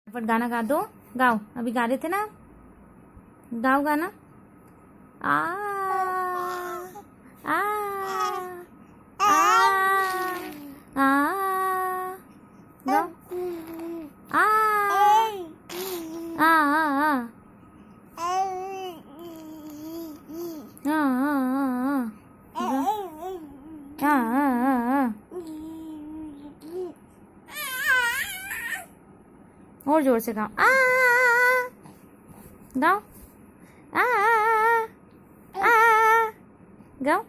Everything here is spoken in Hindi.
फटाफट गाना गा दो, गाओ, अभी गा रहे थे ना, गाओ गाना। आ आ आ आ गाओ। आ आ आ और जोर से गाओ। आ गाओ। आ गाओ।